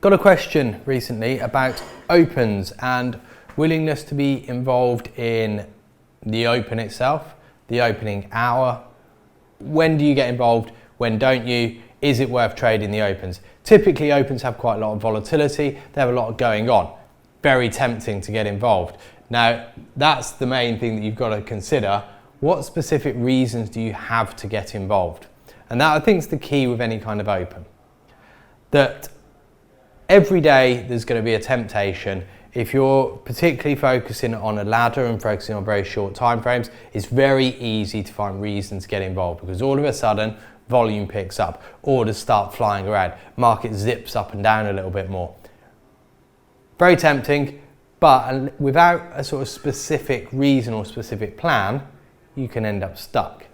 Got a question recently about opens and willingness to be involved in the open itself, the opening hour. When do you get involved? When don't you? Is it worth trading the opens? Typically opens have quite a lot of volatility. They have a lot going on. Very tempting to get involved. Now, that's the main thing that you've got to consider. What specific reasons do you have to get involved? And that, I think, is the key with any kind of open. That every day there's going to be a temptation. If you're particularly focusing on a ladder and focusing on very short time frames, it's very easy to find reasons to get involved, because all of a sudden volume picks up, orders start flying around, market zips up and down a little bit more. Very tempting, but without a sort of specific reason or specific plan, you can end up stuck.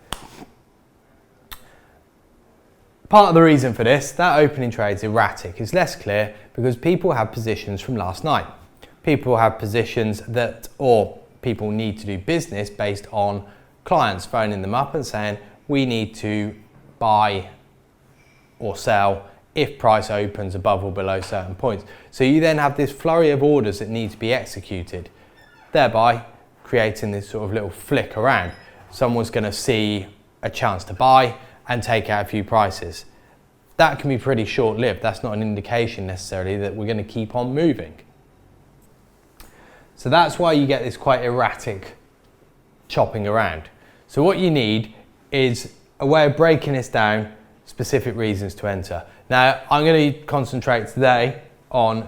Part of the reason for this, that opening trade is erratic, is less clear because people have positions from last night. People have positions that, or people need to do business based on clients phoning them up and saying, we need to buy or sell if price opens above or below certain points. So you then have this flurry of orders that need to be executed, thereby creating this sort of little flick around. Someone's going to see a chance to buy and take out a few prices. That can be pretty short-lived. That's not an indication necessarily that we're going to keep on moving. So that's why you get this quite erratic chopping around. So what you need is a way of breaking this down, specific reasons to enter. Now, I'm going to concentrate today on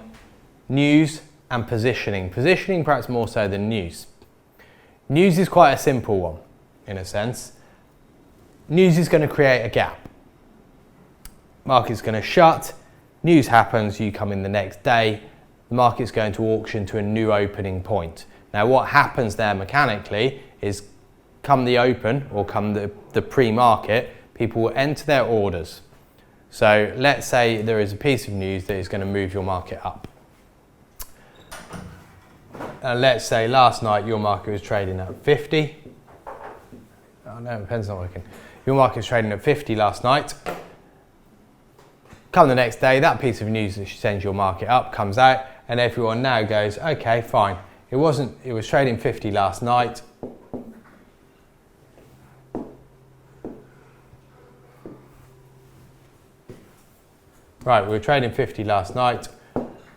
news and positioning. Positioning perhaps more so than news. News is quite a simple one, in a sense. News is going to create a gap. Market's going to shut, news happens, you come in the next day, the market's going to auction to a new opening point. Now what happens there mechanically is come the open or come the pre-market, people will enter their orders. So let's say there is a piece of news that is going to move your market up. And let's say last night your market was trading at 50. Oh no, the pen's not working. Your market was trading at 50 last night. Come the next day, that piece of news that sends your market up comes out, and everyone now goes, okay, fine. It was trading 50 last night. Right, we were trading 50 last night.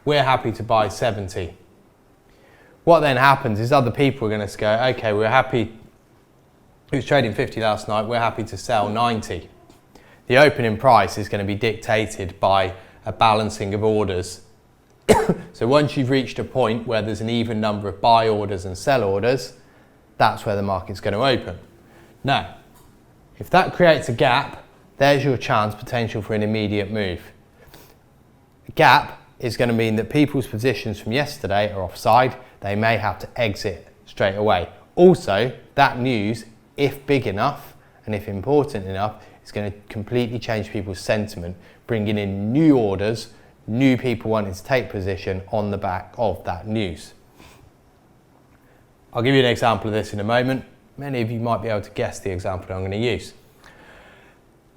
We're happy to buy 70. What then happens is other people are going to go, okay, we're happy. It was trading 50 last night. We're happy to sell 90. The opening price is going to be dictated by a balancing of orders. So once you've reached a point where there's an even number of buy orders and sell orders, that's where the market's going to open. Now, if that creates a gap, there's your chance potential for an immediate move. A gap is going to mean that people's positions from yesterday are offside. They may have to exit straight away. Also, that news, if big enough and if important enough, is going to completely change people's sentiment, bringing in new orders, new people wanting to take position on the back of that news. I'll give you an example of this in a moment. Many of you might be able to guess the example that I'm going to use.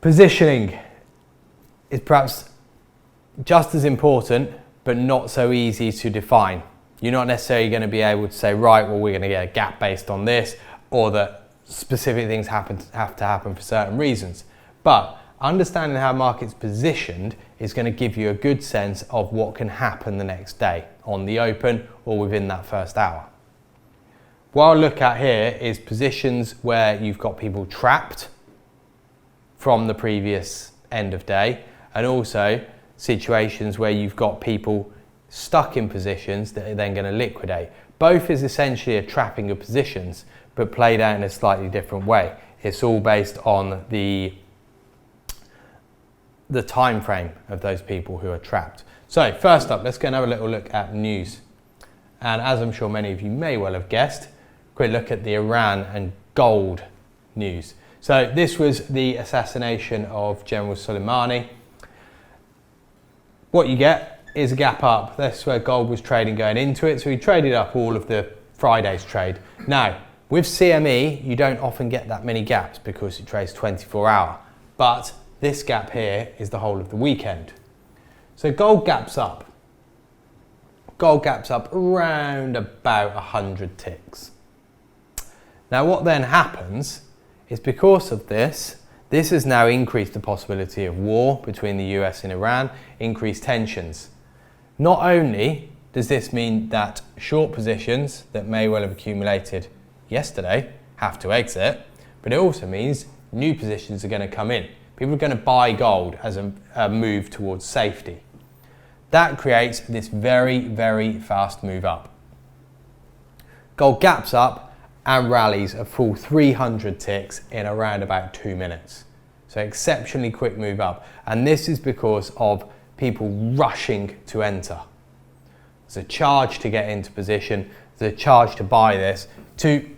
Positioning is perhaps just as important, but not so easy to define. You're not necessarily going to be able to say, right, well, we're going to get a gap based on this, or that specific things have to happen for certain reasons. But understanding how market's positioned is going to give you a good sense of what can happen the next day on the open or within that first hour. What I'll look at here is positions where you've got people trapped from the previous end of day, and also situations where you've got people stuck in positions that are then going to liquidate. Both is essentially a trapping of positions, but played out in a slightly different way. It's all based on the time frame of those people who are trapped. So first up, let's go and have a little look at news. And as I'm sure many of you may well have guessed, quick look at the Iran and gold news. So this was the assassination of General Soleimani. What you get is a gap up. That's where gold was trading going into it. So we traded up all of the Friday's trade. Now, with CME, you don't often get that many gaps because it trades 24 hour. But this gap here is the whole of the weekend. So gold gaps up. gold gaps up around about 100 ticks. Now what then happens is, because of this has now increased the possibility of war between the US and Iran, increased tensions. Not only does this mean that short positions that may well have accumulated yesterday have to exit, but it also means new positions are going to come in. People are going to buy gold as a move towards safety. That creates this very, very fast move up. Gold gaps up and rallies a full 300 ticks in around about 2 minutes. So exceptionally quick move up. And this is because of people rushing to enter. There's a charge to get into position. There's a charge to buy this. To,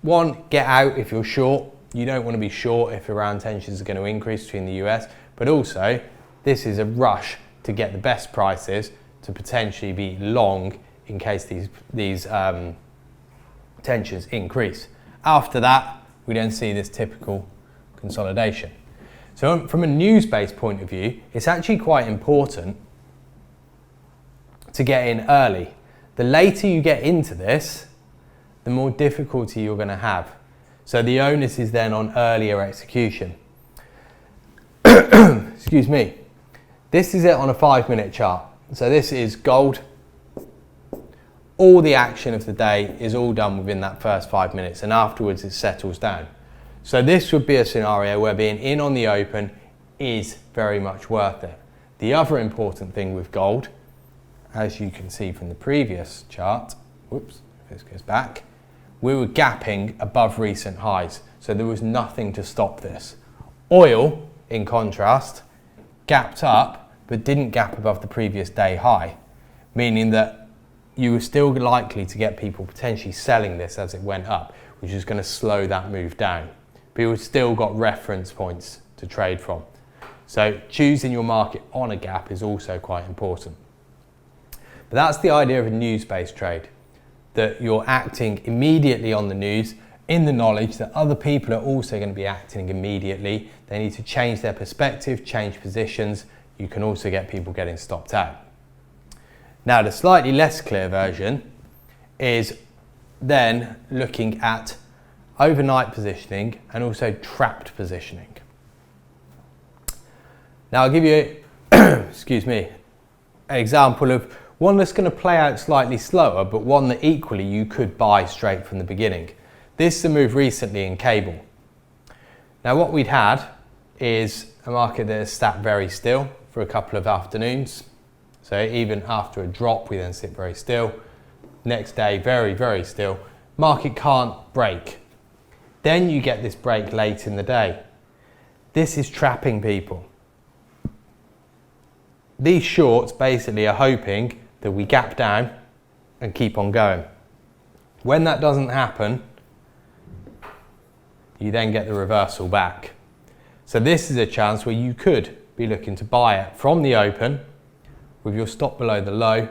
one, get out if you're short. You don't want to be short if Iran tensions are going to increase between the US. But also, this is a rush to get the best prices to potentially be long in case these tensions increase. After that, we then see this typical consolidation. So from a news-based point of view, it's actually quite important to get in early. The later you get into this, the more difficulty you're going to have. So the onus is then on earlier execution. Excuse me. This is it on a 5-minute chart. So this is gold. All the action of the day is all done within that first 5 minutes, and afterwards it settles down. So this would be a scenario where being in on the open is very much worth it. The other important thing with gold, as you can see from the previous chart, whoops, if this goes back, we were gapping above recent highs, so there was nothing to stop this. Oil, in contrast, gapped up but didn't gap above the previous day high, meaning that you were still likely to get people potentially selling this as it went up, which is going to slow that move down. But you've still got reference points to trade from. So choosing your market on a gap is also quite important. But that's the idea of a news-based trade, that you're acting immediately on the news in the knowledge that other people are also going to be acting immediately. They need to change their perspective, change positions. You can also get people getting stopped out. Now, the slightly less clear version is then looking at overnight positioning and also trapped positioning. Now, I'll give you, excuse me, an example of one that's going to play out slightly slower, but one that equally you could buy straight from the beginning. This is a move recently in cable. Now, what we'd had is a market that has sat very still for a couple of afternoons. So even after a drop, we then sit very still. Next day, very, very still. Market can't break. Then you get this break late in the day. This is trapping people. These shorts basically are hoping that we gap down and keep on going. When that doesn't happen, you then get the reversal back. So this is a chance where you could be looking to buy it from the open with your stop below the low,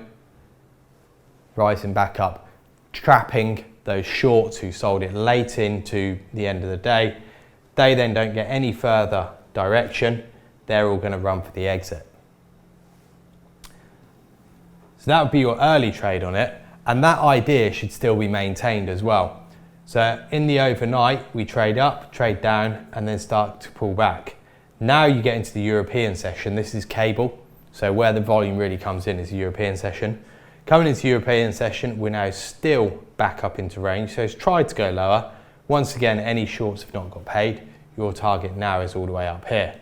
rising back up, trapping those shorts who sold it late into the end of the day. They then don't get any further direction. They're all going to run for the exit. So that would be your early trade on it, and that idea should still be maintained as well. So in the overnight, we trade up, trade down, and then start to pull back. Now you get into the European session. This is cable, so where the volume really comes in is the European session. Coming into the European session, we're now still back up into range, so it's tried to go lower. Once again, any shorts have not got paid. Your target now is all the way up here.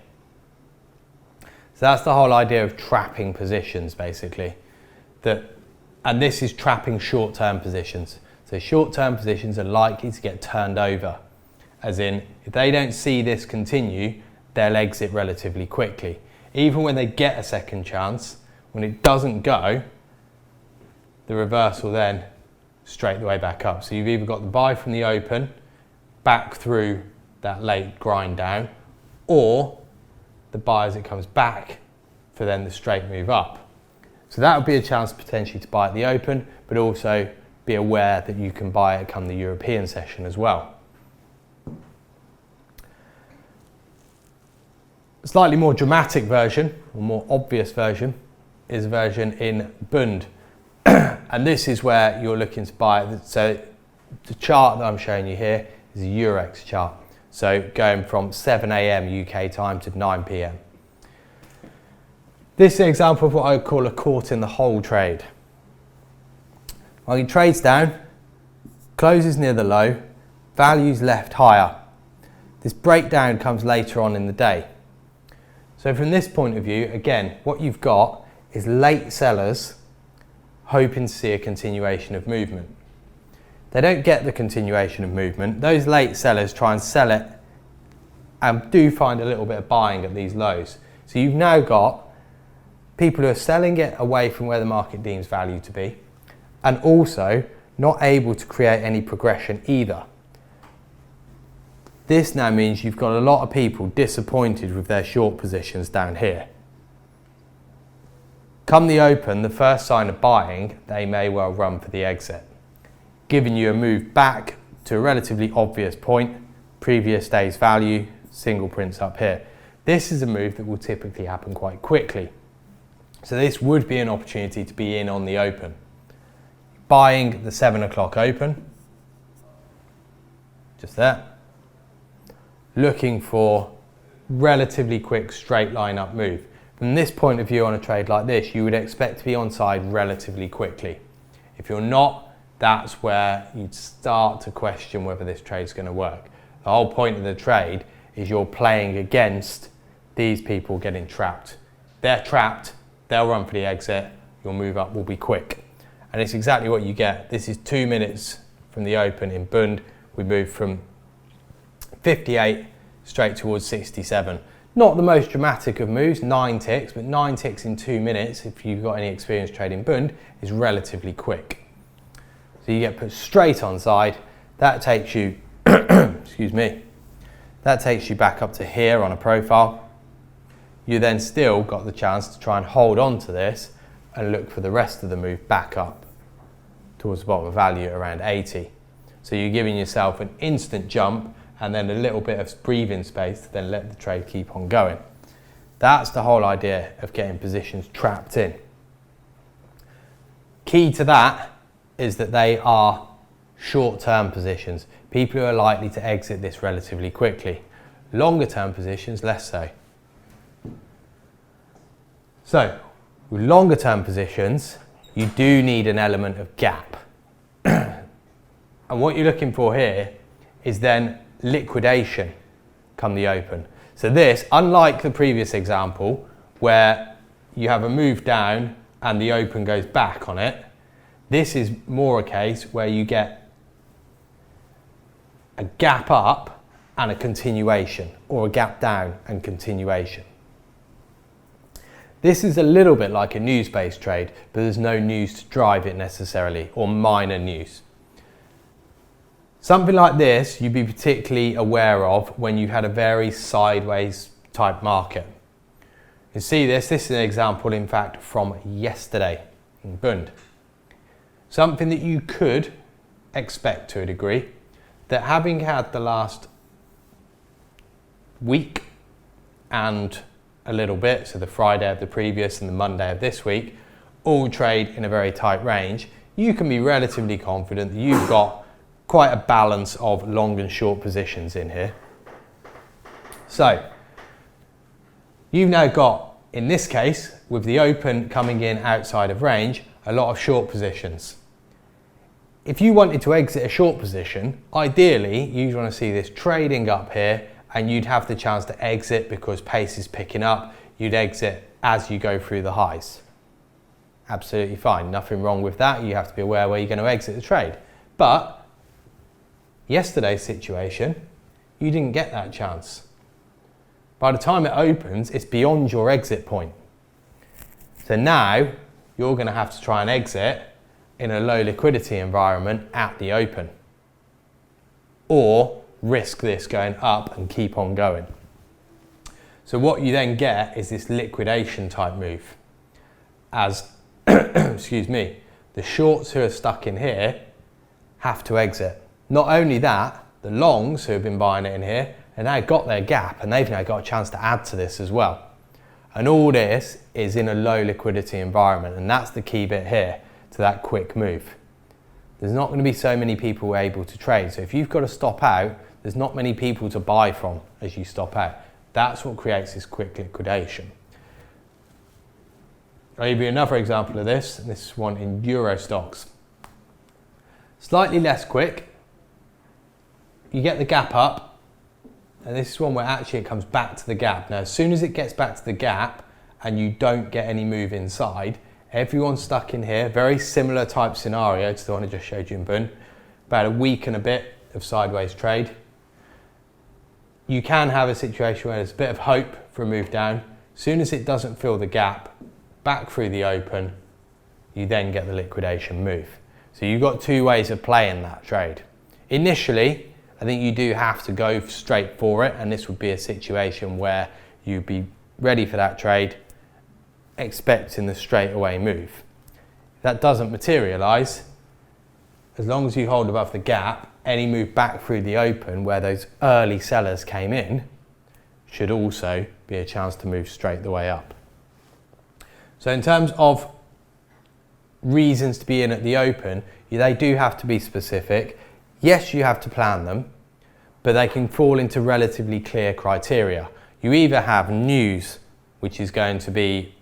So that's the whole idea of trapping positions, basically. And this is trapping short-term positions. So short-term positions are likely to get turned over, as in, if they don't see this continue, they'll exit relatively quickly. Even when they get a second chance, when it doesn't go, the reversal then straight the way back up. So you've either got the buy from the open, back through that late grind down, or the buy as it comes back for then the straight move up. So that would be a chance potentially to buy at the open, but also be aware that you can buy it come the European session as well. A slightly more dramatic version, or more obvious version, is a version in Bund. And this is where you're looking to buy. So the chart that I'm showing you here is a Eurex chart. So going from 7 AM UK time to 9 PM. This is an example of what I would call a caught in the hole trade. Well, he trades down, closes near the low, values left higher. This breakdown comes later on in the day. So from this point of view, again, what you've got is late sellers hoping to see a continuation of movement. They don't get the continuation of movement. Those late sellers try and sell it and do find a little bit of buying at these lows. So you've now got people who are selling it away from where the market deems value to be, and also not able to create any progression either. This now means you've got a lot of people disappointed with their short positions down here. Come the open, the first sign of buying, they may well run for the exit, giving you a move back to a relatively obvious point, previous day's value, single prints up here. This is a move that will typically happen quite quickly. So this would be an opportunity to be in on the open. Buying the 7 o'clock open, just there. Looking for relatively quick straight line up move. From this point of view on a trade like this, you would expect to be on side relatively quickly. If you're not, that's where you'd start to question whether this trade's going to work. The whole point of the trade is you're playing against these people getting trapped. They're trapped, they'll run for the exit, your move up will be quick. And it's exactly what you get. This is 2 minutes from the open in Bund. We moved from 58 straight towards 67. Not the most dramatic of moves, 9 ticks, but 9 ticks in 2 minutes, if you've got any experience trading Bund, is relatively quick. So you get put straight on side. That takes you, excuse me, that takes you back up to here on a profile. You then still got the chance to try and hold on to this and look for the rest of the move back up towards the bottom of value around 80. So you're giving yourself an instant jump and then a little bit of breathing space to then let the trade keep on going. That's the whole idea of getting positions trapped in. Key to that is that they are short-term positions. People who are likely to exit this relatively quickly. Longer-term positions, less so. So, with longer-term positions, you do need an element of gap. And what you're looking for here is then liquidation come the open. So this, unlike the previous example where you have a move down and the open goes back on it, this is more a case where you get a gap up and a continuation, or a gap down and continuation. This is a little bit like a news-based trade, but there's no news to drive it necessarily, or minor news. Something like this you'd be particularly aware of when you had a very sideways type market. You see this is an example in fact from yesterday in Bund. Something that you could expect to a degree, that having had the last week and a little bit, so the Friday of the previous and the Monday of this week, all trade in a very tight range, you can be relatively confident that you've got quite a balance of long and short positions in here. So, you've now got, in this case, with the open coming in outside of range, a lot of short positions. If you wanted to exit a short position, ideally, you'd want to see this trading up here and you'd have the chance to exit because pace is picking up. You'd exit as you go through the highs. Absolutely fine, nothing wrong with that. You have to be aware where you're going to exit the trade. But yesterday's situation, you didn't get that chance. By the time it opens, it's beyond your exit point. So now you're going to have to try and exit in a low liquidity environment at the open, or risk this going up and keep on going. So what you then get is this liquidation type move as, excuse me, the shorts who are stuck in here have to exit. Not only that, the longs who have been buying it in here have now got their gap and they've now got a chance to add to this as well. And all this is in a low liquidity environment, and that's the key bit here. to that quick move. There's not going to be so many people able to trade. So if you've got to stop out, there's not many people to buy from as you stop out. That's what creates this quick liquidation. I'll give you another example of this, and this one in Euro stocks. Slightly less quick. You get the gap up, and this is one where actually it comes back to the gap. Now, as soon as it gets back to the gap and you don't get any move inside, everyone's stuck in here. Very similar type scenario to the one I just showed you in Bund. About a week and a bit of sideways trade. You can have a situation where there's a bit of hope for a move down. As soon as it doesn't fill the gap, back through the open, you then get the liquidation move. So you've got two ways of playing that trade. Initially, I think you do have to go straight for it, and this would be a situation where you'd be ready for that trade, expecting the straight away move. If that doesn't materialise, as long as you hold above the gap, any move back through the open where those early sellers came in should also be a chance to move straight the way up. So in terms of reasons to be in at the open, they do have to be specific. Yes, you have to plan them, but they can fall into relatively clear criteria. You either have news, which is going to be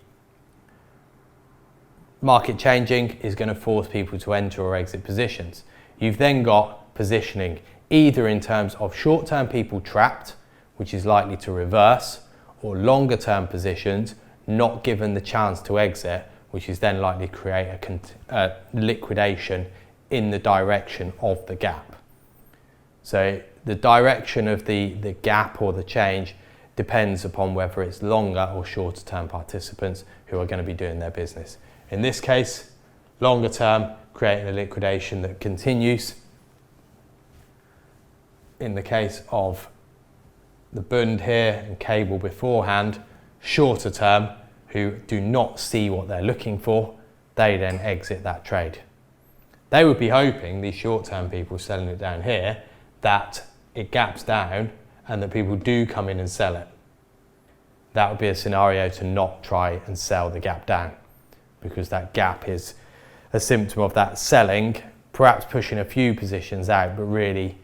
market changing, is going to force people to enter or exit positions. You've then got positioning, either in terms of short-term people trapped, which is likely to reverse, or longer-term positions not given the chance to exit, which is then likely to create a liquidation in the direction of the gap. So the direction of the gap or the change depends upon whether it's longer or shorter term participants who are going to be doing their business. In this case, longer term, creating a liquidation that continues. In the case of the Bund here and cable beforehand, shorter term, who do not see what they're looking for, they then exit that trade. They would be hoping, these short-term people selling it down here, that it gaps down and that people do come in and sell it. That would be a scenario to not try and sell the gap down, because that gap is a symptom of that selling, perhaps pushing a few positions out, but really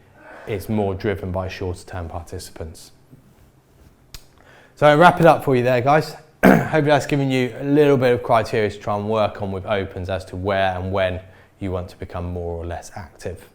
it's more driven by shorter-term participants. So I'll wrap it up for you there, guys. Hopefully that's given you a little bit of criteria to try and work on with opens as to where and when you want to become more or less active.